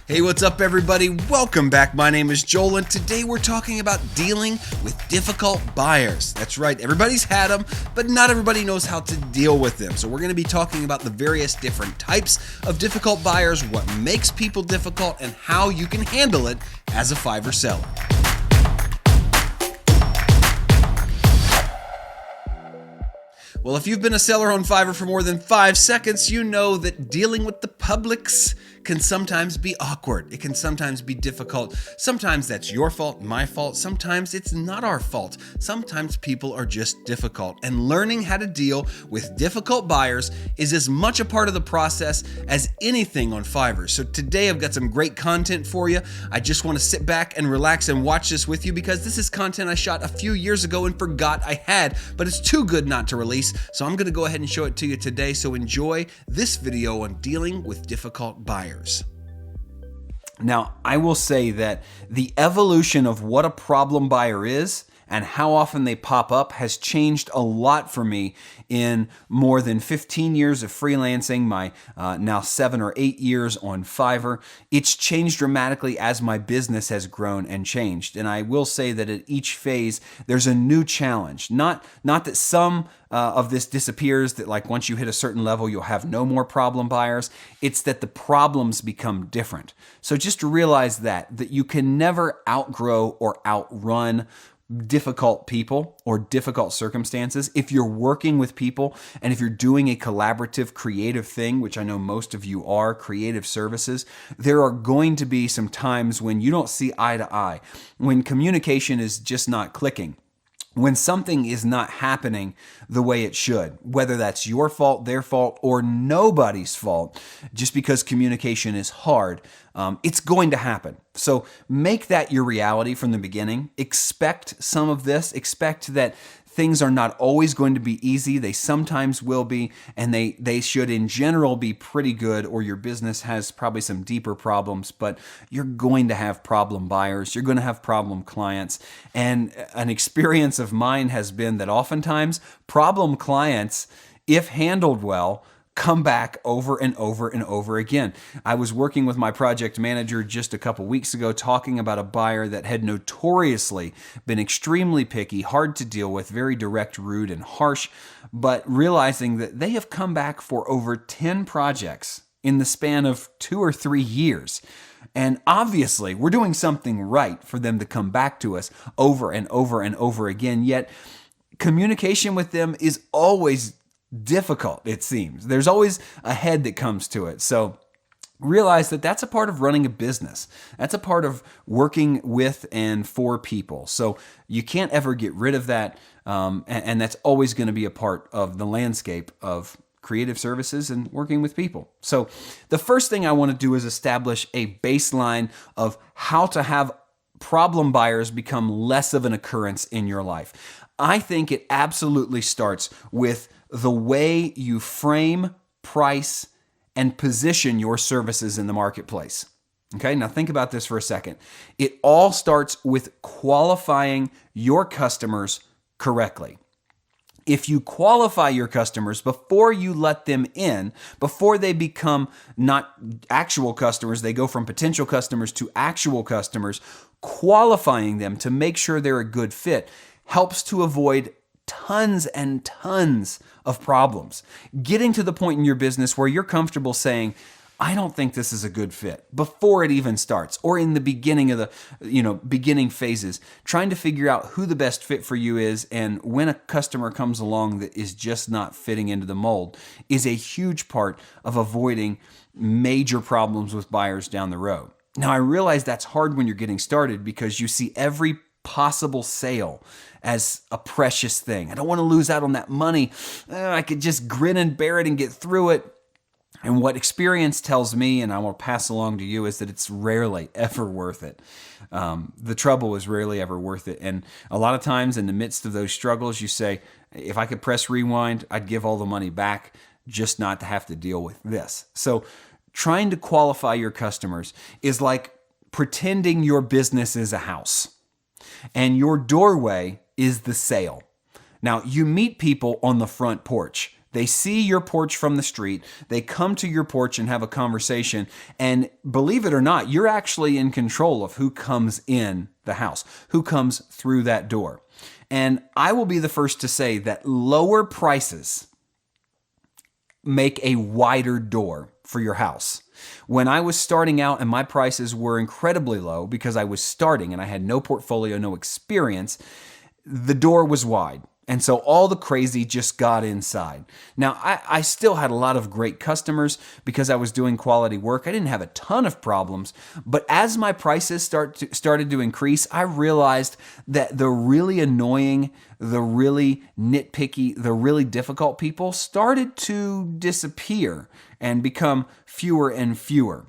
Hey, what's up everybody? Welcome back. My name is Joel and today we're talking about dealing with difficult buyers. That's right, everybody's had them, but not everybody knows how to deal with them. So we're going to be talking about the various different types of difficult buyers, what makes people difficult, and how you can handle it as a Fiverr seller. Well, if you've been a seller on Fiverr for more than 5 seconds, you know that dealing with the publics can sometimes be awkward. It can sometimes be difficult. Sometimes that's your fault, my fault. Sometimes it's not our fault. Sometimes people are just difficult. And learning how to deal with difficult buyers is as much a part of the process as anything on Fiverr. So today I've got some great content for you. I just want to sit back and relax and watch this with you because this is content I shot a few years ago and forgot I had, but it's too good not to release. So I'm going to go ahead and show it to you today. So enjoy this video on dealing with difficult buyers. Now, I will say that the evolution of what a problem buyer is and how often they pop up has changed a lot for me in more than 15 years of freelancing, my now 7 or 8 years on Fiverr. It's changed dramatically as my business has grown and changed. And I will say that at each phase, there's a new challenge. Not that some of this disappears, that like once you hit a certain level, you'll have no more problem buyers. It's that the problems become different. So just realize that you can never outgrow or outrun difficult people or difficult circumstances. If you're working with people and if you're doing a collaborative, creative thing, which I know most of you are, creative services, there are going to be some times when you don't see eye to eye, when communication is just not clicking, when something is not happening the way it should, whether that's your fault, their fault, or nobody's fault, just because communication is hard, it's going to happen. So make that your reality from the beginning. Expect some of this. Expect that things are not always going to be easy. They sometimes will be, and they should in general be pretty good, or your business has probably some deeper problems, but you're going to have problem buyers. You're going to have problem clients. And an experience of mine has been that oftentimes problem clients, if handled well, come back over and over and over again. I was working with my project manager just a couple weeks ago talking about a buyer that had notoriously been extremely picky, hard to deal with, very direct, rude, and harsh, but realizing that they have come back for over 10 projects in the span of 2 or 3 years. And obviously, we're doing something right for them to come back to us over and over and over again, yet communication with them is always difficult, it seems. There's always a head that comes to it. So realize that that's a part of running a business. That's a part of working with and for people. So you can't ever get rid of that. And that's always going to be a part of the landscape of creative services and working with people. So the first thing I want to do is establish a baseline of how to have problem buyers become less of an occurrence in your life. I think it absolutely starts with the way you frame, price, and position your services in the marketplace. Okay, now think about this for a second. It all starts with qualifying your customers correctly. If you qualify your customers before you let them in, before they become not actual customers, they go from potential customers to actual customers, qualifying them to make sure they're a good fit helps to avoid tons and tons of problems. Getting to the point in your business where you're comfortable saying, I don't think this is a good fit before it even starts, or in the beginning of the beginning phases, trying to figure out who the best fit for you is, and when a customer comes along that is just not fitting into the mold is a huge part of avoiding major problems with buyers down the road. Now, I realize that's hard when you're getting started because you see every possible sale as a precious thing. I don't want to lose out on that money. I could just grin and bear it and get through it. And what experience tells me, and I will pass along to you, is that it's rarely ever worth it. The trouble is rarely ever worth it. And a lot of times in the midst of those struggles, you say, if I could press rewind, I'd give all the money back just not to have to deal with this. So trying to qualify your customers is like pretending your business is a house and your doorway is the sale. Now, you meet people on the front porch. They see your porch from the street. They come to your porch and have a conversation. And believe it or not, you're actually in control of who comes in the house, who comes through that door. And I will be the first to say that lower prices make a wider door for your house. When I was starting out and my prices were incredibly low because I was starting and I had no portfolio, no experience, the door was wide. And so all the crazy just got inside. Now, I still had a lot of great customers because I was doing quality work. I didn't have a ton of problems. But as my prices started to increase, I realized that the really annoying, the really nitpicky, the really difficult people started to disappear and become fewer and fewer.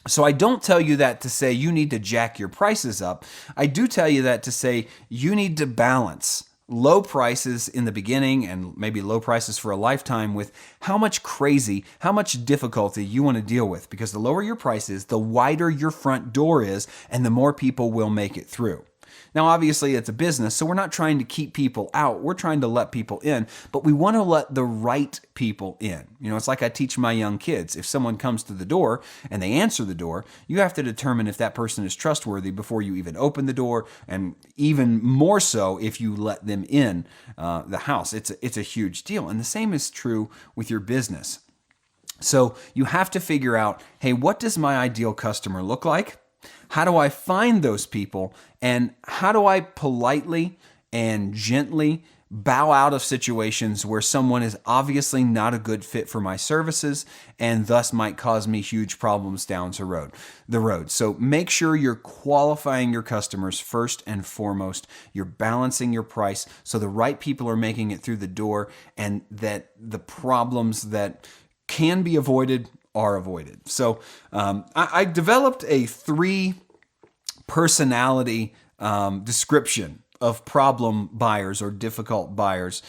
So I don't tell you that to say you need to jack your prices up. I do tell you that to say you need to balance low prices in the beginning and maybe low prices for a lifetime with how much crazy, how much difficulty you want to deal with. Because the lower your price is, the wider your front door is, and the more people will make it through. Now, obviously, it's a business, so we're not trying to keep people out. We're trying to let people in, but we want to let the right people in. You know, it's like I teach my young kids. If someone comes to the door and they answer the door, you have to determine if that person is trustworthy before you even open the door, and even more so if you let them in the house. It's a huge deal. And the same is true with your business. So you have to figure out, hey, what does my ideal customer look like? How do I find those people? And how do I politely and gently bow out of situations where someone is obviously not a good fit for my services and thus might cause me huge problems down the road? So make sure you're qualifying your customers first and foremost. You're balancing your price so the right people are making it through the door and that the problems that can be avoided are avoided. So I developed a 3 personality description of problem buyers or difficult buyers,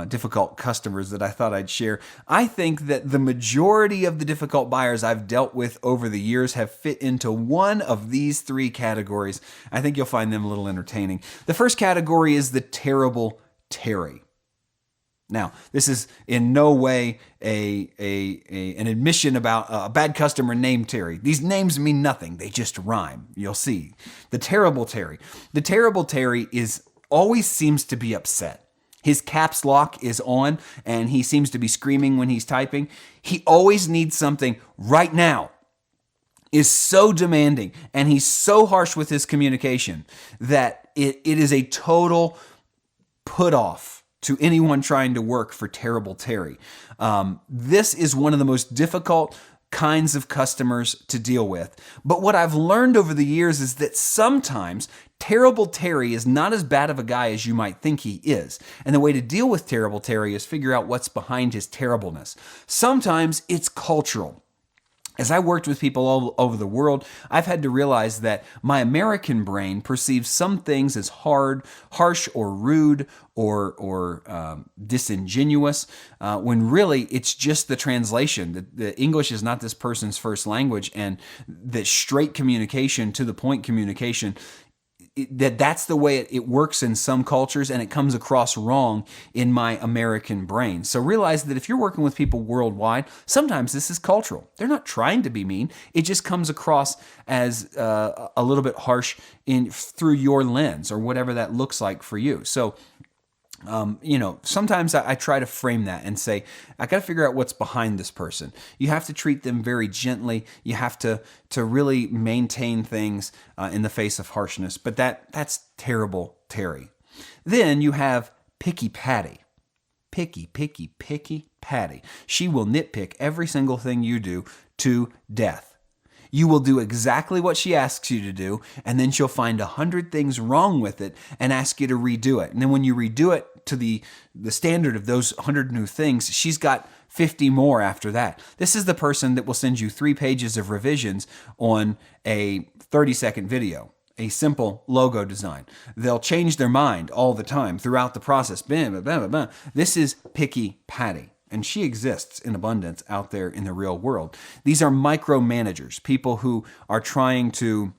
difficult customers that I thought I'd share. I think that the majority of the difficult buyers I've dealt with over the years have fit into one of these 3 categories. I think you'll find them a little entertaining. The first category is the terrible Terry. Now, this is in no way an admission about a bad customer named Terry. These names mean nothing. They just rhyme. You'll see. The terrible Terry. The terrible Terry always seems to be upset. His caps lock is on, and he seems to be screaming when he's typing. He always needs something right now. Is so demanding, and he's so harsh with his communication that it is a total put off to anyone trying to work for Terrible Terry. This is one of the most difficult kinds of customers to deal with. But what I've learned over the years is that sometimes Terrible Terry is not as bad of a guy as you might think he is. And the way to deal with Terrible Terry is figure out what's behind his terribleness. Sometimes it's cultural. As I worked with people all over the world, I've had to realize that my American brain perceives some things as hard, harsh, or rude, or disingenuous, when really it's just the translation. The English is not this person's first language, and the straight communication, to the point communication, that's the way it works in some cultures, and it comes across wrong in my American brain. So realize that if you're working with people worldwide, sometimes this is cultural. They're not trying to be mean. It just comes across as a little bit harsh through your lens or whatever that looks like for you. So sometimes I try to frame that and say, I got to figure out what's behind this person. You have to treat them very gently. You have to really maintain things in the face of harshness. But that's Terrible Terry. Then you have Picky Patty. Picky Patty. She will nitpick every single thing you do to death. You will do exactly what she asks you to do, and then she'll find 100 things wrong with it and ask you to redo it. And then when you redo it to the standard of those 100 new things, she's got 50 more after that. This is the person that will send you 3 pages of revisions on a 30-second video, a simple logo design. They'll change their mind all the time throughout the process. Bam, bam, bam, bam. This is Picky Patty. And she exists in abundance out there in the real world. These are micromanagers, people who are trying to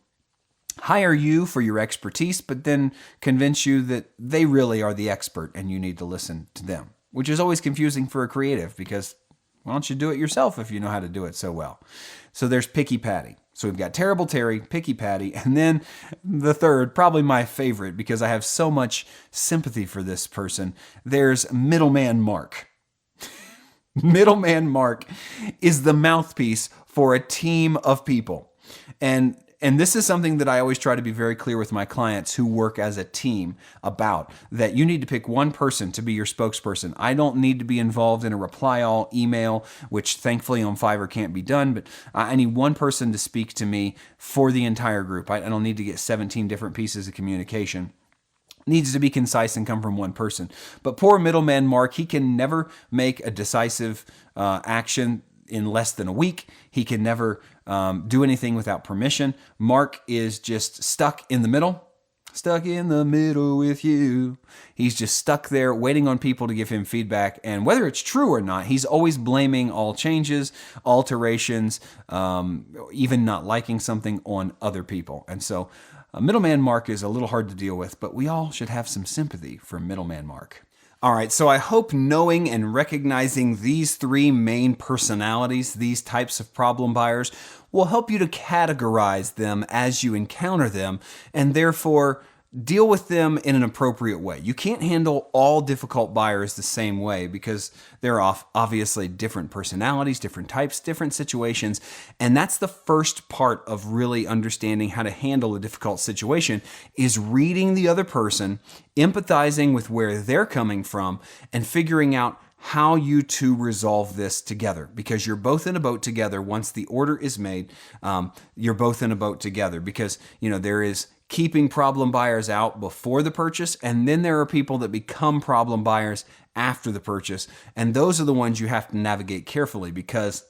hire you for your expertise, but then convince you that they really are the expert and you need to listen to them. which is always confusing for a creative because why don't you do it yourself if you know how to do it so well? So there's Picky Patty. So we've got Terrible Terry, Picky Patty, and then the third, probably my favorite because I have so much sympathy for this person, there's Middleman Mark. Middleman Mark is the mouthpiece for a team of people. And this is something that I always try to be very clear with my clients who work as a team about, that you need to pick one person to be your spokesperson. I don't need to be involved in a reply all email, which thankfully on Fiverr can't be done, but I need one person to speak to me for the entire group. I don't need to get 17 different pieces of communication. Needs to be concise and come from one person. But poor middleman Mark, he can never make a decisive action in less than a week. He can never do anything without permission. Mark is just stuck in the middle. Stuck in the middle with you. He's just stuck there waiting on people to give him feedback. And whether it's true or not, he's always blaming all changes, alterations, even not liking something on other people. And so middleman Mark is a little hard to deal with, but we all should have some sympathy for middleman Mark. All right, so I hope knowing and recognizing these three main personalities, these types of problem buyers, will help you to categorize them as you encounter them and therefore deal with them in an appropriate way. You can't handle all difficult buyers the same way because they're obviously different personalities, different types, different situations. And that's the first part of really understanding how to handle a difficult situation is reading the other person, empathizing with where they're coming from, and figuring out how you two resolve this together, because you're both in a boat together. Once the order is made, you're both in a boat together because, there is keeping problem buyers out before the purchase, and then there are people that become problem buyers after the purchase, and those are the ones you have to navigate carefully because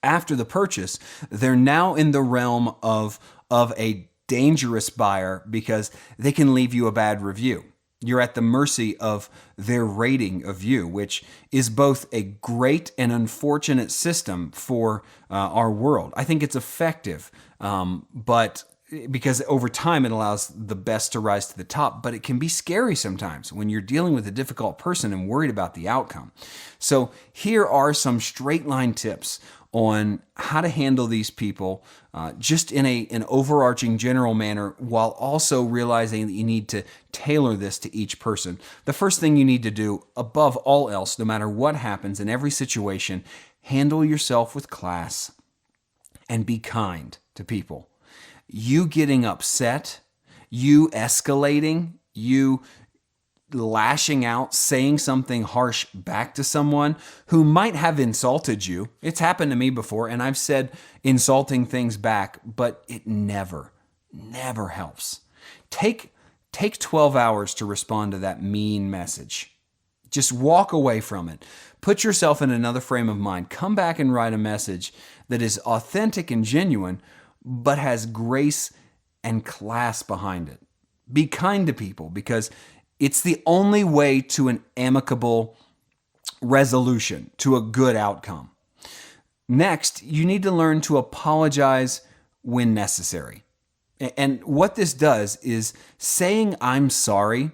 after the purchase, they're now in the realm of a dangerous buyer because they can leave you a bad review. You're at the mercy of their rating of you, which is both a great and unfortunate system for our world. I think it's effective, but because over time it allows the best to rise to the top, but it can be scary sometimes when you're dealing with a difficult person and worried about the outcome. So here are some straight line tips on how to handle these people just in an overarching general manner while also realizing that you need to tailor this to each person. The first thing you need to do above all else, no matter what happens in every situation, handle yourself with class and be kind to people. You getting upset, you escalating, you lashing out, saying something harsh back to someone who might have insulted you. It's happened to me before, and I've said insulting things back, but it never helps. Take 12 hours to respond to that mean message. Just walk away from it. Put yourself in another frame of mind. Come back and write a message that is authentic and genuine, but has grace and class behind it. Be kind to people because it's the only way to an amicable resolution, to a good outcome. Next, you need to learn to apologize when necessary. And what this does is saying I'm sorry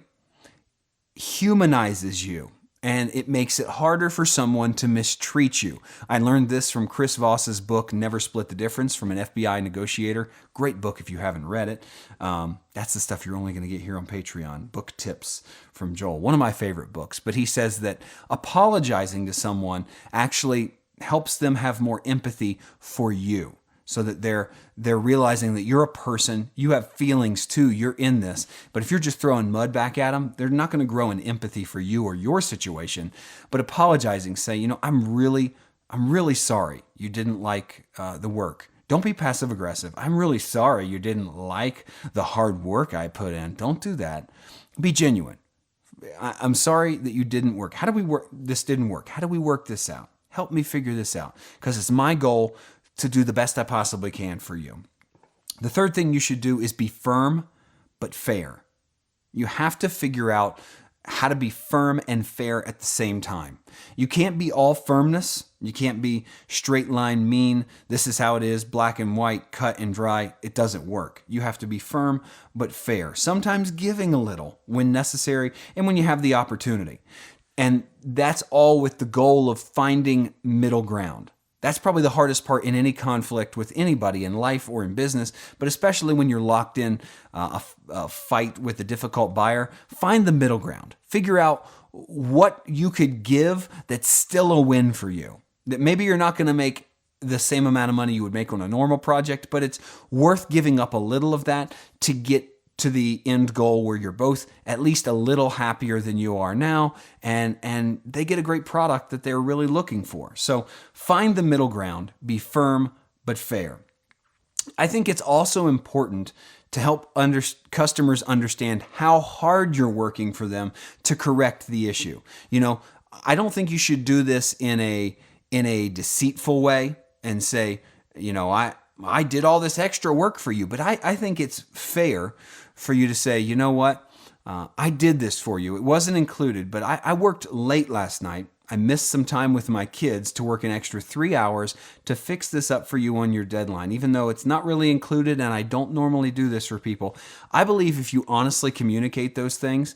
humanizes you. And it makes it harder for someone to mistreat you. I learned this from Chris Voss's book, Never Split the Difference, from an FBI negotiator. Great book if you haven't read it. That's the stuff you're only going to get here on Patreon. Book tips from Joel. One of my favorite books. But he says that apologizing to someone actually helps them have more empathy for you. So that they're realizing that you're a person, you have feelings too, you're in this. But if you're just throwing mud back at them, they're not going to grow in empathy for you or your situation. But apologizing, say, I'm really sorry you didn't like the work. Don't be passive aggressive. I'm really sorry you didn't like the hard work I put in. Don't do that. Be genuine. I'm sorry that you didn't work. How do we work? This didn't work. How do we work this out? Help me figure this out because it's my goal to do the best I possibly can for you. The third thing you should do is be firm but fair. You have to figure out how to be firm and fair at the same time. You can't be all firmness. You can't be straight line mean. This is how it is, black and white, cut and dry. It doesn't work. You have to be firm but fair. Sometimes giving a little when necessary and when you have the opportunity. And that's all with the goal of finding middle ground. That's probably the hardest part in any conflict with anybody in life or in business, but especially when you're locked in a fight with a difficult buyer. Find the middle ground. Figure out what you could give that's still a win for you. That maybe you're not going to make the same amount of money you would make on a normal project, but it's worth giving up a little of that to get to the end goal where you're both at least a little happier than you are now, and they get a great product that they're really looking for. So find the middle ground, be firm but fair. I think it's also important to help customers understand how hard you're working for them to correct the issue. I don't think you should do this in a deceitful way and say, I did all this extra work for you, but I think it's fair for you to say, you know what, I did this for you. It wasn't included, but I worked late last night. I missed some time with my kids to work an extra 3 hours to fix this up for you on your deadline, even though it's not really included and I don't normally do this for people. I believe if you honestly communicate those things,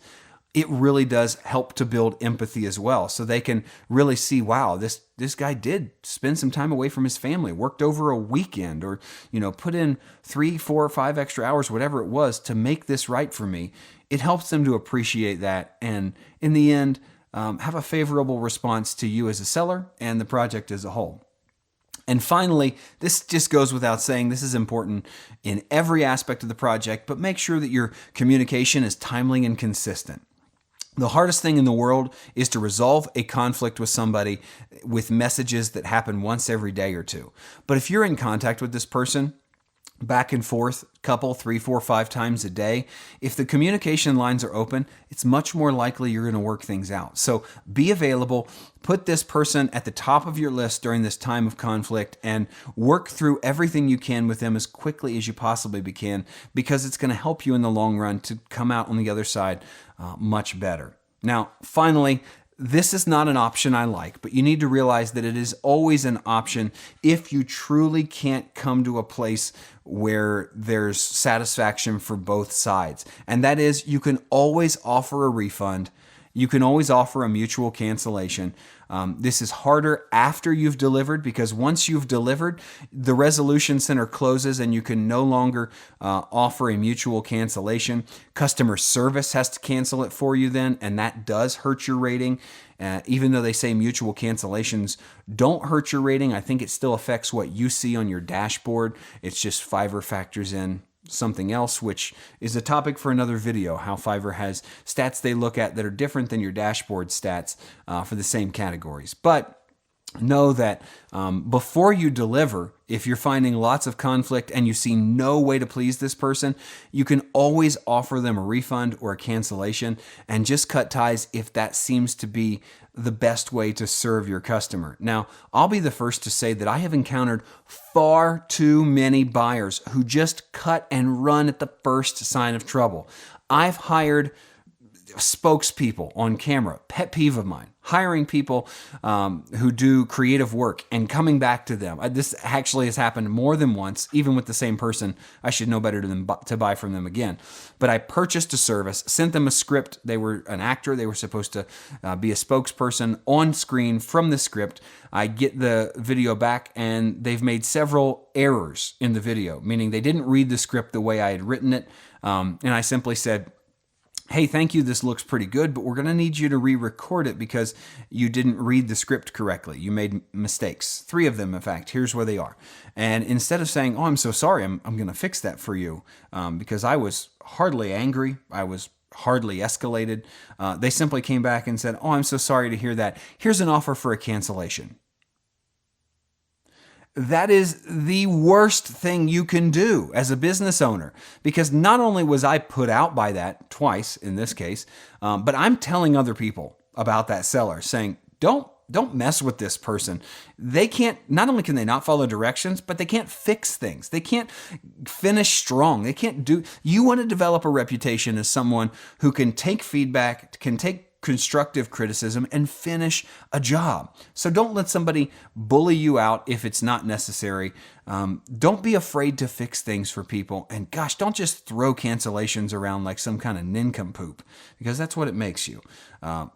it really does help to build empathy as well. So they can really see, wow, this guy did spend some time away from his family, worked over a weekend, or, put in 3, 4, or 5 extra hours, whatever it was, to make this right for me. It helps them to appreciate that. And in the end, have a favorable response to you as a seller and the project as a whole. And finally, this just goes without saying, this is important in every aspect of the project, but make sure that your communication is timely and consistent. The hardest thing in the world is to resolve a conflict with somebody with messages that happen once every day or two. But if you're in contact with this person back and forth, couple, 3, 4, 5 times a day, if the communication lines are open, it's much more likely you're going to work things out. So be available, put this person at the top of your list during this time of conflict, and work through everything you can with them as quickly as you possibly can, because it's going to help you in the long run to come out on the other side much better. Now, finally, this is not an option I like, but you need to realize that it is always an option if you truly can't come to a place where there's satisfaction for both sides. And that is, you can always offer a refund. You can always offer a mutual cancellation. This is harder after you've delivered, because once you've delivered, the resolution center closes and you can no longer offer a mutual cancellation. Customer service has to cancel it for you then, and that does hurt your rating. Even though they say mutual cancellations don't hurt your rating, I think it still affects what you see on your dashboard. It's just Fiverr factors in something else, which is a topic for another video, how Fiverr has stats they look at that are different than your dashboard stats for the same categories. But know that before you deliver, if you're finding lots of conflict and you see no way to please this person, you can always offer them a refund or a cancellation and just cut ties if that seems to be the best way to serve your customer. Now, I'll be the first to say that I have encountered far too many buyers who just cut and run at the first sign of trouble. I've hired spokespeople on camera, pet peeve of mine, hiring people who do creative work and coming back to them. This actually has happened more than once, even with the same person. I should know better than to buy from them again. But I purchased a service, sent them a script. They were an actor. They were supposed to be a spokesperson on screen from the script. I get the video back and they've made several errors in the video, meaning they didn't read the script the way I had written it. And I simply said, hey, thank you, this looks pretty good, but we're going to need you to re-record it because you didn't read the script correctly. You made mistakes. 3 of them, in fact. Here's where they are. And instead of saying, oh, I'm so sorry, I'm going to fix that for you, because I was hardly angry, I was hardly escalated, they simply came back and said, oh, I'm so sorry to hear that. Here's an offer for a cancellation. That is the worst thing you can do as a business owner, because not only was I put out by that twice in this case, but I'm telling other people about that seller saying, don't mess with this person. They can't, not only can they not follow directions, but they can't fix things. They can't finish strong. They can't do, you want to develop a reputation as someone who can take feedback, can take constructive criticism and finish a job. So don't let somebody bully you out if it's not necessary. Don't be afraid to fix things for people. And gosh, don't just throw cancellations around like some kind of nincompoop, because that's what it makes you.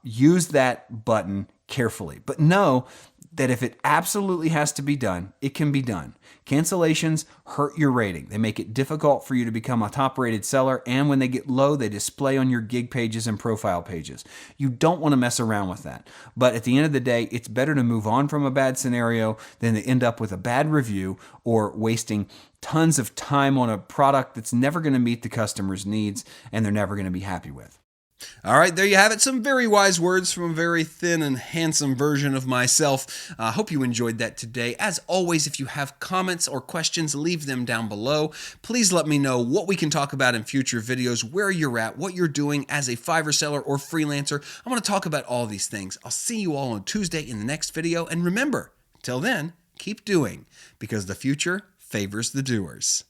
Use that button carefully, but know that if it absolutely has to be done, it can be done. Cancellations hurt your rating. They make it difficult for you to become a top-rated seller, and when they get low, they display on your gig pages and profile pages. You don't want to mess around with that. But at the end of the day, it's better to move on from a bad scenario than to end up with a bad review or wasting tons of time on a product that's never going to meet the customer's needs and they're never going to be happy with. All right, there you have it. Some very wise words from a very thin and handsome version of myself. I hope you enjoyed that today. As always, if you have comments or questions, leave them down below. Please let me know what we can talk about in future videos, where you're at, what you're doing as a Fiverr seller or freelancer. I want to talk about all these things. I'll see you all on Tuesday in the next video. And remember, till then, keep doing, because the future favors the doers.